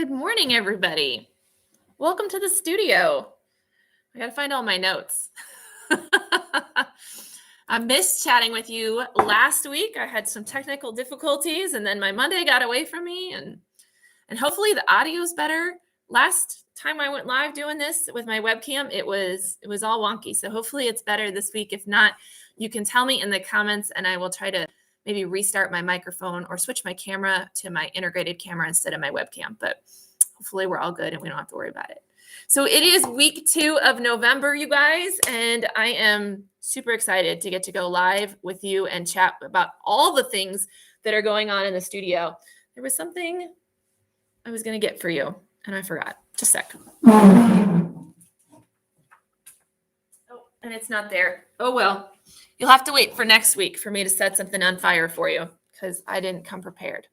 Good morning, everybody. Welcome to the studio. I got to find all my notes. I missed chatting with you last week. I had some technical difficulties, and then my Monday got away from me, and hopefully the audio's better. Last time I went live doing this with my webcam, it was all wonky. So hopefully it's better this week. If not, you can tell me in the comments, and I will try to maybe restart my microphone or switch my camera to my integrated camera instead of my webcam. But hopefully we're all good and we don't have to worry about it. So it is week 2 of November, you guys, and I am super excited to get to go live with you and chat about all the things that are going on in the studio. There was something I was going to get for you, and I forgot. Just a sec. Oh, and it's not there. Oh, well. You'll have to wait for next week for me to set something on fire for you because I didn't come prepared.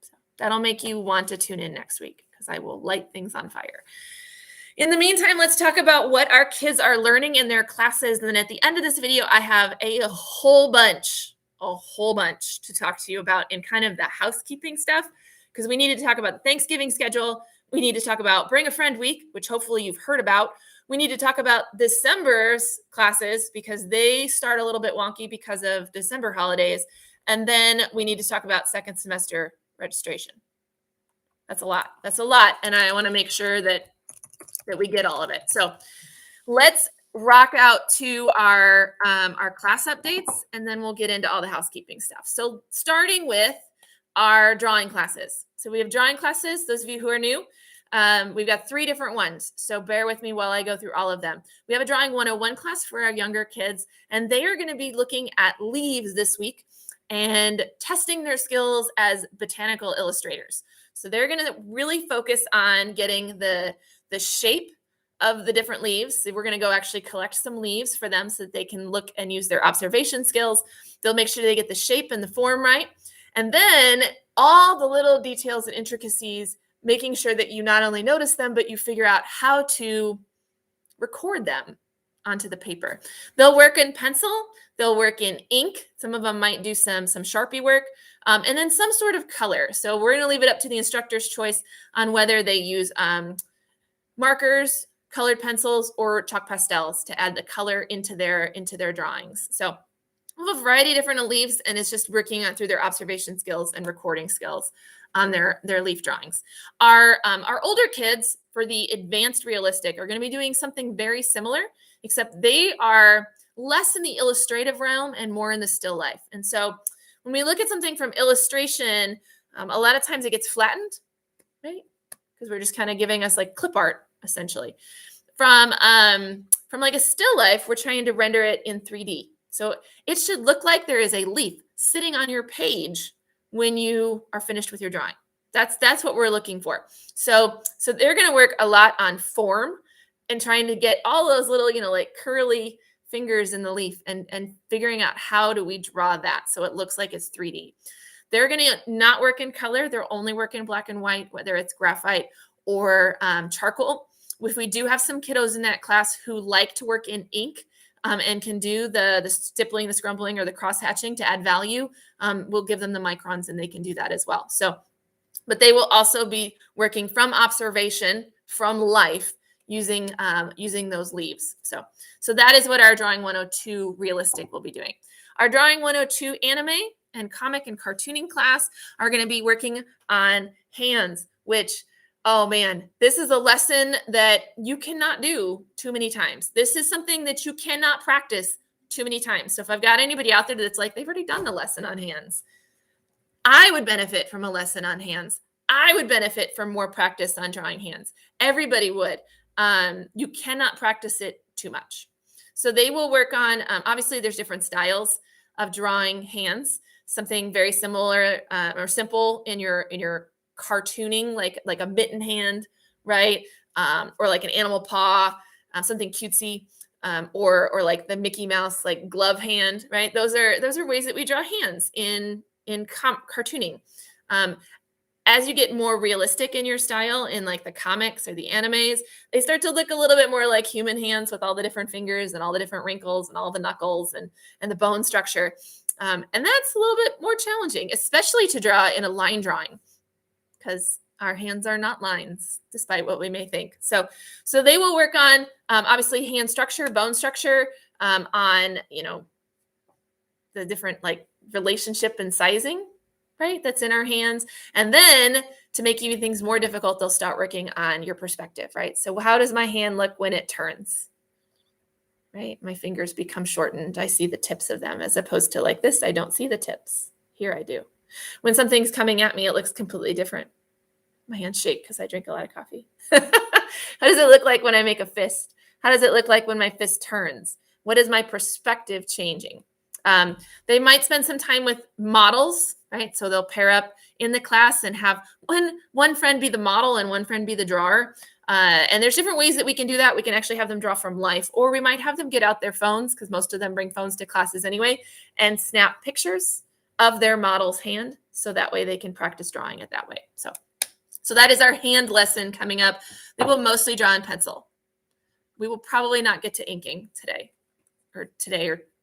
So that'll make you want to tune in next week because I will light things on fire. In the meantime, let's talk about what our kids are learning in their classes. And then at the end of this video, I have a whole bunch to talk to you about in kind of the housekeeping stuff because we needed to talk about the Thanksgiving schedule. We need to talk about Bring a Friend Week, which hopefully you've heard about. We need to talk about December's classes because they start a little bit wonky because of December holidays. And then we need to talk about second semester registration. That's a lot. And I want to make sure that we get all of it. So let's rock out to our class updates, and then we'll get into all the housekeeping stuff. So starting with our drawing classes. So we have drawing classes, those of you who are new. We've got 3 different ones, so bear with me while I go through all of them. We have a Drawing 101 class for our younger kids, and they are going to be looking at leaves this week and testing their skills as botanical illustrators. So they're going to really focus on getting the shape of the different leaves. So we're going to go actually collect some leaves for them so that they can look and use their observation skills. They'll make sure they get the shape and the form right. And then all the little details and intricacies, making sure that you not only notice them, but you figure out how to record them onto the paper. They'll work in pencil. They'll work in ink. Some of them might do some Sharpie work, and then some sort of color. So we're going to leave it up to the instructor's choice on whether they use markers, colored pencils, or chalk pastels to add the color into their drawings. So we have a variety of different leaves, and it's just working on through their observation skills and recording skills on their leaf drawings. Our older kids for the advanced realistic are going to be doing something very similar, except they are less in the illustrative realm and more in the still life. And so when we look at something from illustration, a lot of times it gets flattened, right? Because we're just kind of giving us like clip art, essentially. From like a still life, we're trying to render it in 3D. So it should look like there is a leaf sitting on your page when you are finished with your drawing. That's what we're looking for. So they're going to work a lot on form and trying to get all those little, like curly fingers in the leaf and figuring out how do we draw that so it looks like it's 3D. They're going to not work in color. They'll only work in black and white, whether it's graphite or charcoal. If we do have some kiddos in that class who like to work in ink, and can do the stippling, the scrumbling, or the cross-hatching to add value, we'll give them the microns and they can do that as well. So, but they will also be working from observation, from life, using those leaves. So that is what our Drawing 102 realistic will be doing. Our Drawing 102 anime and comic and cartooning class are going to be working on hands, which, oh man, this is a lesson that you cannot do too many times. This is something that you cannot practice too many times. So if I've got anybody out there that's like, they've already done the lesson on hands, I would benefit from a lesson on hands. I would benefit from more practice on drawing hands. Everybody would. You cannot practice it too much. So they will work on, obviously there's different styles of drawing hands, something very similar or simple in your cartooning, like a mitten hand, right? Or like an animal paw, something cutesy, or like the Mickey Mouse, like glove hand, right? Those are ways that we draw hands in cartooning. As you get more realistic in your style in like the comics or the animes, they start to look a little bit more like human hands with all the different fingers and all the different wrinkles and all the knuckles and the bone structure. And that's a little bit more challenging, especially to draw in a line drawing, because Our hands are not lines, despite what we may think. So they will work on obviously hand structure, bone structure, on the different like relationship and sizing, right? That's in our hands. And then to make even things more difficult, they'll start working on your perspective, right? So how does my hand look when it turns? Right? My fingers become shortened. I see the tips of them as opposed to like this. I don't see the tips. Here I do. When something's coming at me, it looks completely different. My hands shake because I drink a lot of coffee. How does it look like when I make a fist? How does it look like when my fist turns? What is my perspective changing? They might spend some time with models, right? So they'll pair up in the class and have one friend be the model and one friend be the drawer. And there's different ways that we can do that. We can actually have them draw from life, or we might have them get out their phones, because most of them bring phones to classes anyway, and snap pictures of their model's hand. So that way they can practice drawing it that way. So that is our hand lesson coming up. They will mostly draw in pencil. We will probably not get to inking today, or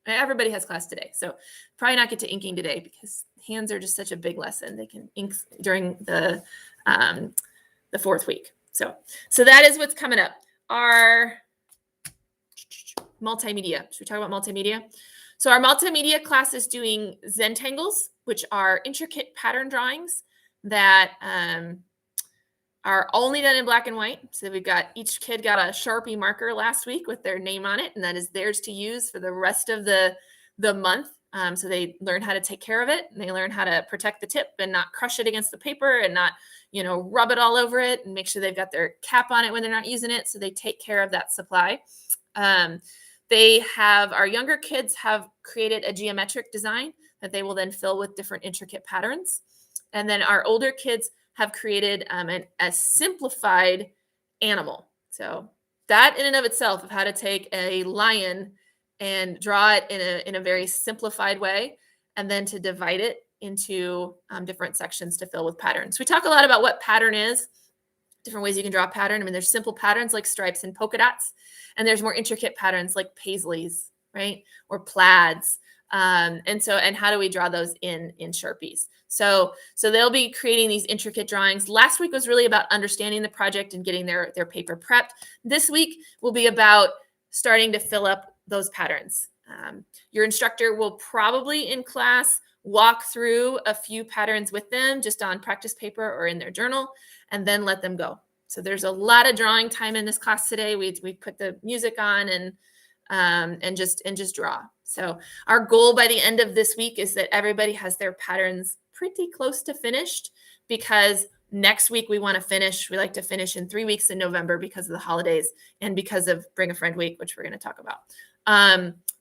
everybody has class today. So probably not get to inking today because hands are just such a big lesson. They can ink during the 4th week. So that is what's coming up. Our multimedia. Should we talk about multimedia? So our multimedia class is doing Zentangles, which are intricate pattern drawings that are only done in black and white. So we've got, each kid got a Sharpie marker last week with their name on it, and that is theirs to use for the rest of the month. So they learn how to take care of it, and they learn how to protect the tip and not crush it against the paper and not, rub it all over it, and make sure they've got their cap on it when they're not using it. So they take care of that supply. Our younger kids have created a geometric design that they will then fill with different intricate patterns. And then our older kids have created a simplified animal. So that in and of itself, of how to take a lion and draw it in a very simplified way, and then to divide it into different sections to fill with patterns. We talk a lot about what pattern is, different ways you can draw a pattern. I mean, there's simple patterns like stripes and polka dots, and there's more intricate patterns like paisleys, right? Or plaids. And how do we draw those in Sharpies? So they'll be creating these intricate drawings. Last week was really about understanding the project and getting their paper prepped. This week will be about starting to fill up those patterns. Your instructor will probably in class walk through a few patterns with them just on practice paper or in their journal, and then let them go. So there's a lot of drawing time in this class today. We put the music on and just draw. So our goal by the end of this week is that everybody has their patterns pretty close to finished, because next week we want to finish. We like to finish in 3 weeks in November because of the holidays and because of Bring a Friend Week, which we're going to talk about.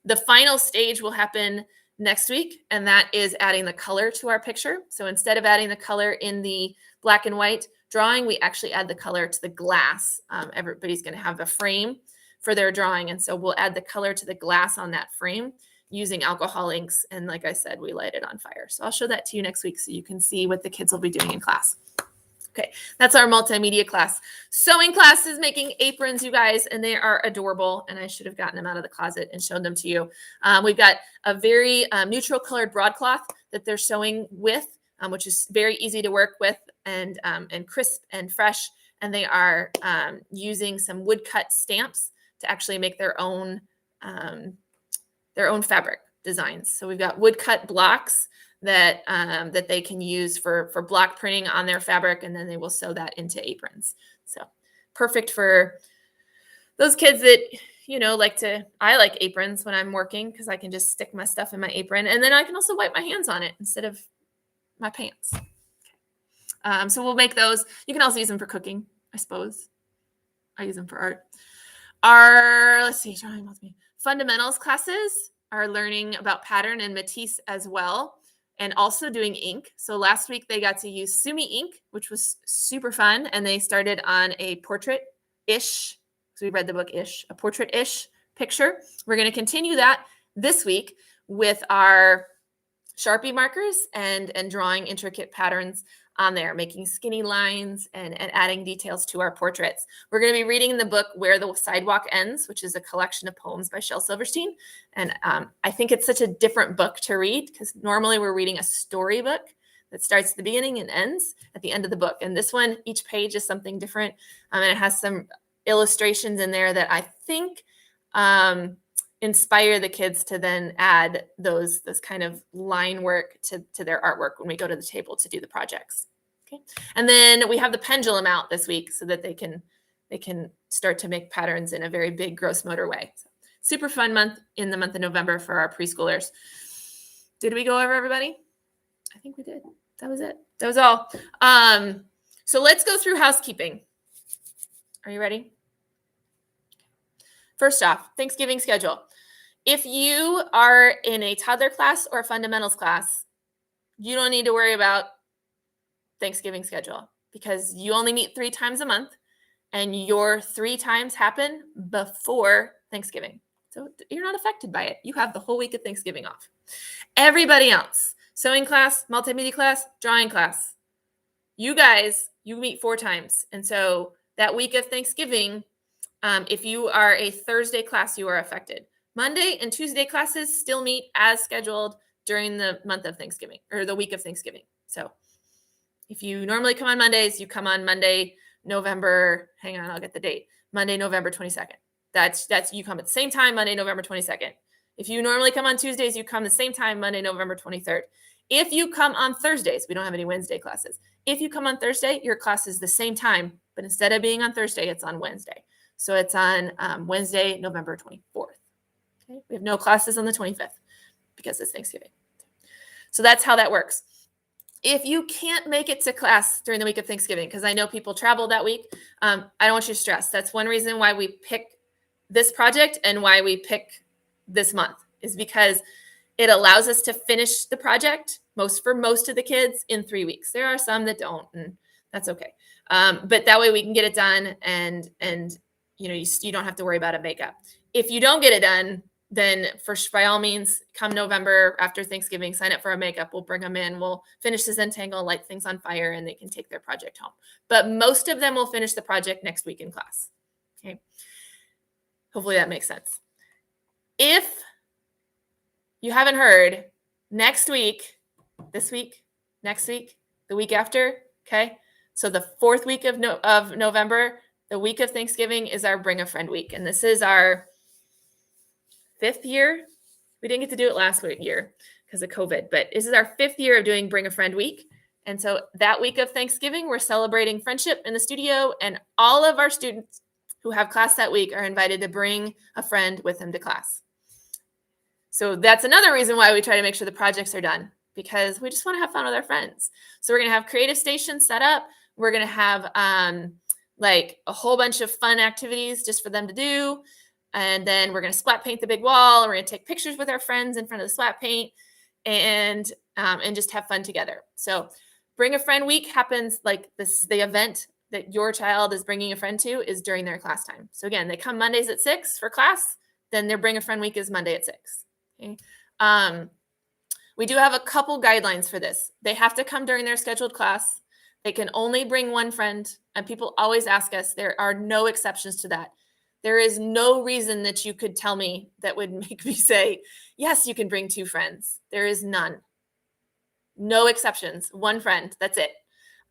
The final stage will happen next week, and that is adding the color to our picture. So instead of adding the color in the black and white drawing, we actually add the color to the glass. Everybody's going to have a frame for their drawing, and so we'll add the color to the glass on that frame using alcohol inks. And like I said, we light it on fire. So I'll show that to you next week so you can see what the kids will be doing in class. Okay, that's our multimedia class. Sewing class is making aprons, you guys, and they are adorable. And I should have gotten them out of the closet and shown them to you. We've got a very neutral colored broadcloth that they're sewing with, which is very easy to work with and crisp and fresh. And they are using some woodcut stamps to actually make their own fabric designs. So we've got woodcut blocks that they can use for block printing on their fabric, and then they will sew that into aprons. So perfect for those kids that, I like aprons when I'm working, because I can just stick my stuff in my apron, and then I can also wipe my hands on it instead of my pants. Okay. So we'll make those. You can also use them for cooking, I suppose. I use them for art. Let's see, fundamentals classes are learning about pattern and Matisse as well, and also doing ink. So last week they got to use Sumi ink, which was super fun. And they started on a portrait-ish, so we read the book Ish, a portrait-ish picture. We're going to continue that this week with our Sharpie markers and drawing intricate patterns on there, making skinny lines and adding details to our portraits. We're going to be reading the book Where the Sidewalk Ends, which is a collection of poems by Shel Silverstein. And I think it's such a different book to read, because normally we're reading a storybook. that starts at the beginning and ends at the end of the book. And this one, each page is something different. And it has some illustrations in there that I think inspire the kids to then add this kind of line work to their artwork when we go to the table to do the projects. Okay. And then we have the pendulum out this week so that they can start to make patterns in a very big gross motor way. So, super fun month in the month of November for our preschoolers. Did we go over everybody? I think we did. That was it. That was all. So let's go through housekeeping. Are you ready? First off, Thanksgiving schedule. If you are in a toddler class or a fundamentals class, you don't need to worry about Thanksgiving schedule because you only meet 3 times a month and your 3 times happen before Thanksgiving. So you're not affected by it. You have the whole week of Thanksgiving off. Everybody else, sewing class, multimedia class, drawing class, you guys, you meet 4 times. And so that week of Thanksgiving, if you are a Thursday class, you are affected. Monday and Tuesday classes still meet as scheduled during the month of Thanksgiving or the week of Thanksgiving. So if you normally come on Mondays, you come on Monday, November, hang on, I'll get the date. Monday, November 22nd. That's you come at the same time, Monday, November 22nd. If you normally come on Tuesdays, you come the same time, Monday, November 23rd. If you come on Thursdays, we don't have any Wednesday classes. If you come on Thursday, your class is the same time, but instead of being on Thursday, it's on Wednesday. So it's on Wednesday, November 24th. Okay? We have no classes on the 25th because it's Thanksgiving. So that's how that works. If you can't make it to class during the week of Thanksgiving, because I know people travel that week, I don't want you to stress. That's one reason why we pick this project and why we pick this month is because it allows us to finish the project for most of the kids in 3 weeks. There are some that don't, and that's okay. But that way we can get it done and you don't have to worry about a makeup. If you don't get it done, then by all means, come November after Thanksgiving, sign up for a makeup. We'll bring them in. We'll finish the Zentangle, light things on fire, and they can take their project home. But most of them will finish the project next week in class. Okay. Hopefully that makes sense. If you haven't heard, next week, this week, next week, the week after, okay? So the 4th week of November, the week of Thanksgiving is our Bring a Friend week. And this is our 5th year. We didn't get to do it last year because of COVID, but this is our 5th year of doing Bring a Friend week. And so that week of Thanksgiving, we're celebrating friendship in the studio, and all of our students who have class that week are invited to bring a friend with them to class. So that's another reason why we try to make sure the projects are done, because we just want to have fun with our friends. So we're going to have creative stations set up. We're going to have like a whole bunch of fun activities just for them to do. And then we're going to splat paint the big wall. We're going to take pictures with our friends in front of the splat paint and just have fun together. So Bring a Friend week happens like this. The event that your child is bringing a friend to is during their class time. So again, they come Mondays at 6 for class. Then their Bring a Friend week is Monday at 6. Okay. We do have a couple guidelines for this. They have to come during their scheduled class. They can only bring one friend. And people always ask us, there are no exceptions to that. There is no reason that you could tell me that would make me say, yes, you can bring 2 friends. There is none. No exceptions. One friend. That's it.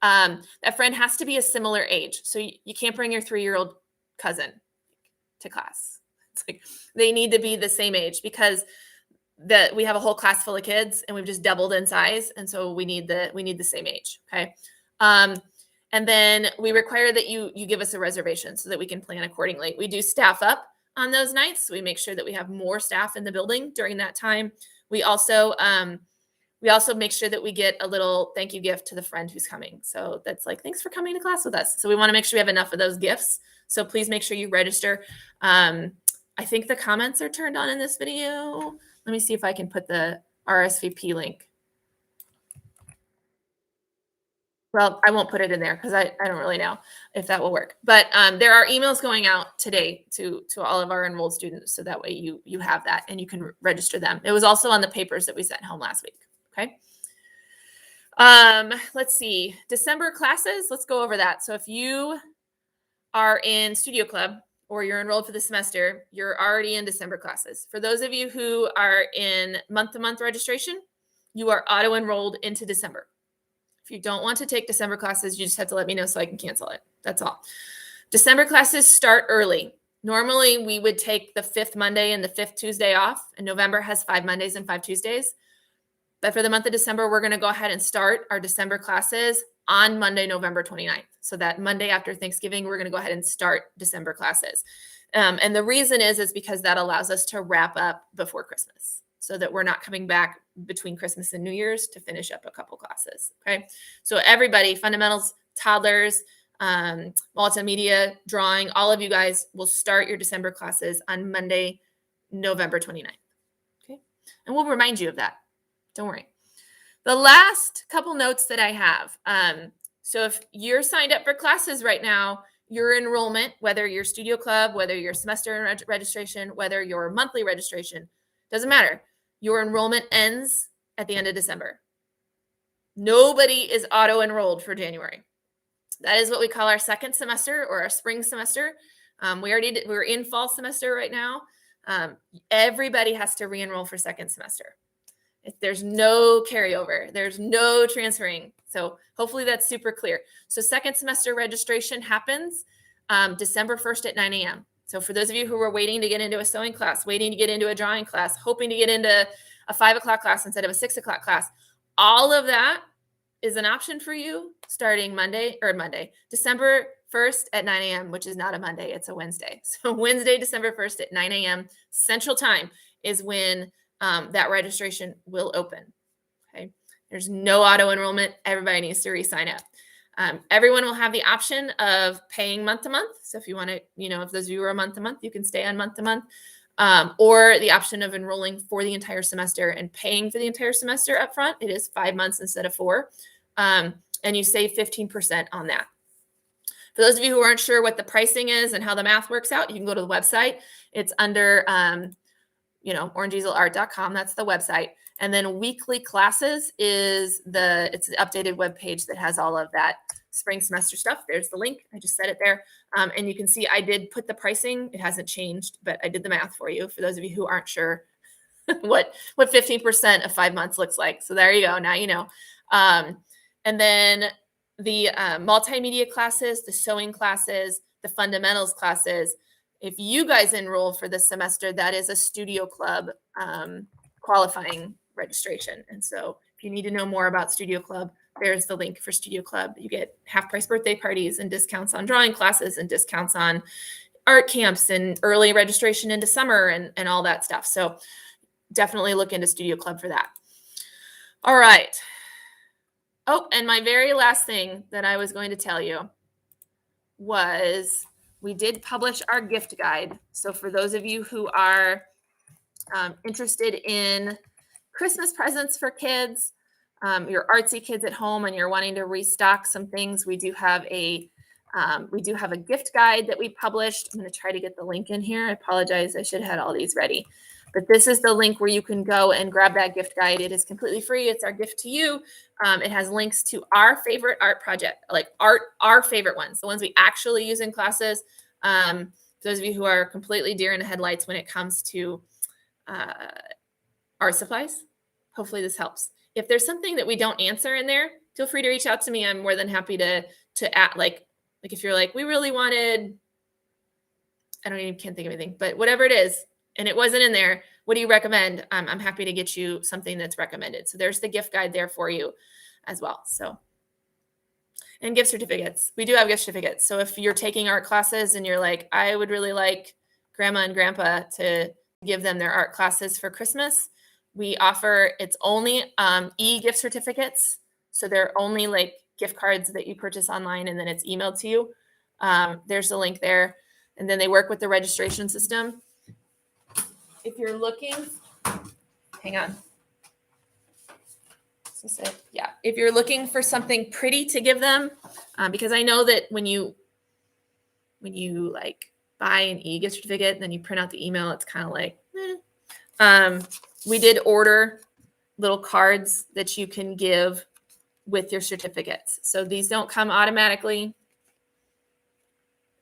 That friend has to be a similar age. So you can't bring your 3-year-old cousin to class. It's like they need to be the same age because we have a whole class full of kids and we've just doubled in size. And so we need the same age. Okay. And then we require that you give us a reservation so that we can plan accordingly. We do staff up on those nights. So we make sure that we have more staff in the building during that time. We also make sure that we get a little thank you gift to the friend who's coming. So that's like, thanks for coming to class with us. So we want to make sure we have enough of those gifts. So please make sure you register. I think the comments are turned on in this video. Let me see if I can put the RSVP link. Well, I won't put it in there because I don't really know if that will work. But there are emails going out today to all of our enrolled students. So that way you have that and you can register them. It was also on the papers that we sent home last week. Okay. Let's see. December classes. Let's go over that. So if you are in Studio Club or you're enrolled for the semester, you're already in December classes. For those of you who are in month-to-month registration, you are auto-enrolled into December. If you don't want to take December classes, you just have to let me know so I can cancel it. That's all. December classes start early. Normally, we would take the 5th Monday and the 5th Tuesday off, and November has 5 Mondays and 5 Tuesdays. But for the month of December, we're going to go ahead and start our December classes on Monday, November 29th. So that Monday after Thanksgiving, we're going to go ahead and start December classes. And the reason is because that allows us to wrap up before Christmas so that we're not coming back between Christmas and New Year's to finish up a couple classes. Okay. So everybody, fundamentals, toddlers, multimedia, drawing, all of you guys will start your December classes on Monday, November 29th. Okay. And we'll remind you of that. Don't worry. The last couple notes that I have. So if you're signed up for classes right now, your enrollment, whether you're studio club, whether you're semester registration, whether you're monthly registration, doesn't matter. Your enrollment ends at the end of December. Nobody is auto-enrolled for January. That is what we call our second semester or our spring semester. We're in fall semester right now. Everybody has to re-enroll for second semester. There's no carryover. There's no transferring. So hopefully that's super clear. So second semester registration happens December 1st at 9 a.m. So for those of you who are waiting to get into a sewing class, waiting to get into a drawing class, hoping to get into a 5 o'clock class instead of a 6 o'clock class, all of that is an option for you starting December 1st at 9 a.m., which is not a Monday, it's a Wednesday. So Wednesday, December 1st at 9 a.m. Central Time is when that registration will open. Okay. There's no auto enrollment. Everybody needs to re-sign up. Everyone will have the option of paying month to month. So if you want to, if those of you are month to month, you can stay on month to month, or the option of enrolling for the entire semester and paying for the entire semester up front. It is 5 months instead of 4. And you save 15% on that. For those of you who aren't sure what the pricing is and how the math works out, you can go to the website. It's under, orangeeaselart.com. That's the website. And then weekly classes it's the updated webpage that has all of that spring semester stuff. There's the link. I just said it there. And you can see I did put the pricing. It hasn't changed, but I did the math for you. For those of you who aren't sure what 15% of 5 months looks like. So there you go. Now you know. And then the multimedia classes, the sewing classes, the fundamentals classes. If you guys enroll for this semester, that is a studio club qualifying registration. And so if you need to know more about studio club, there's the link for studio club. You get half price birthday parties and discounts on drawing classes and discounts on art camps and early registration into summer and all that stuff. So definitely look into studio club for that. All right. Oh, and my very last thing that I was going to tell you was we did publish our gift guide. So for those of you who are interested in Christmas presents for kids, your artsy kids at home, and you're wanting to restock some things, we do have a gift guide that we published. I'm going to try to get the link in here. I apologize. I should have had all these ready. But this is the link where you can go and grab that gift guide. It is completely free. It's our gift to you. It has links to our favorite art project, our favorite ones, the ones we actually use in classes. Those of you who are completely deer in the headlights when it comes to art supplies, hopefully this helps. If there's something that we don't answer in there, feel free to reach out to me. I'm more than happy to add, like if you're like, we really wanted, can't think of anything, but whatever it is, and it wasn't in there, what do you recommend? I'm happy to get you something that's recommended. So there's the gift guide there for you as well. So, and gift certificates. We do have gift certificates. So if you're taking art classes and you're like, I would really like grandma and grandpa to give them their art classes for Christmas, we offer, it's only e-gift certificates. So they're only like gift cards that you purchase online and then it's emailed to you. There's the link there. And then they work with the registration system. If you're looking, hang on. If you're looking for something pretty to give them, because I know that when you like buy an e-gift certificate and then you print out the email, it's kind of like, we did order little cards that you can give with your certificates. So these don't come automatically.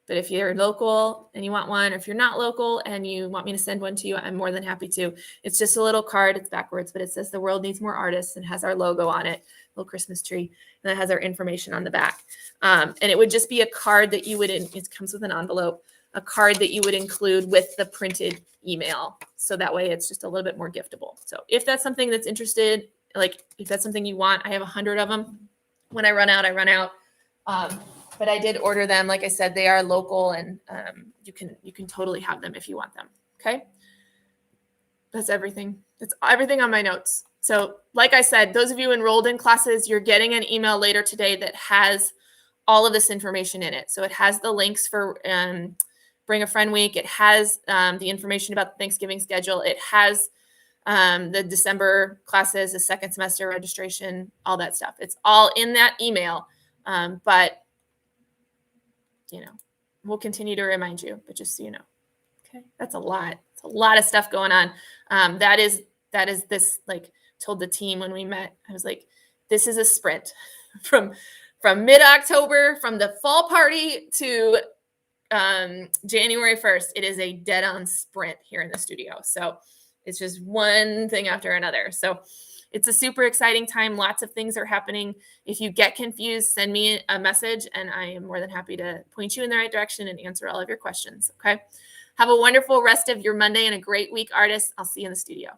But if you're local and you want one, or if you're not local and you want me to send one to you, I'm more than happy to. It's just a little card. It's backwards, but it says the world needs more artists and has our logo on it. little Christmas tree, and that has our information on the back. And it would just be a card that you would, it comes with an envelope, a card that you would include with the printed email. So that way it's just a little bit more giftable. So if that's something that's interested, like if that's something you want, I have 100 of them. When I run out, I run out. But I did order them. Like I said, they are local, and you can totally have them if you want them. Okay. That's everything. That's everything on my notes. So like I said, those of you enrolled in classes, you're getting an email later today that has all of this information in it. So it has the links for Bring a Friend Week. It has the information about the Thanksgiving schedule. It has the December classes, the second semester registration, all that stuff. It's all in that email. But, we'll continue to remind you, but just so you know. Okay, that's a lot. It's a lot of stuff going on. That is this, like, told the team when we met, I was like, this is a sprint from mid-October, from the fall party to January 1st. It is a dead-on sprint here in the studio. So it's just one thing after another. So it's a super exciting time. Lots of things are happening. If you get confused, send me a message, and I am more than happy to point you in the right direction and answer all of your questions. Okay. Have a wonderful rest of your Monday and a great week, artists. I'll see you in the studio.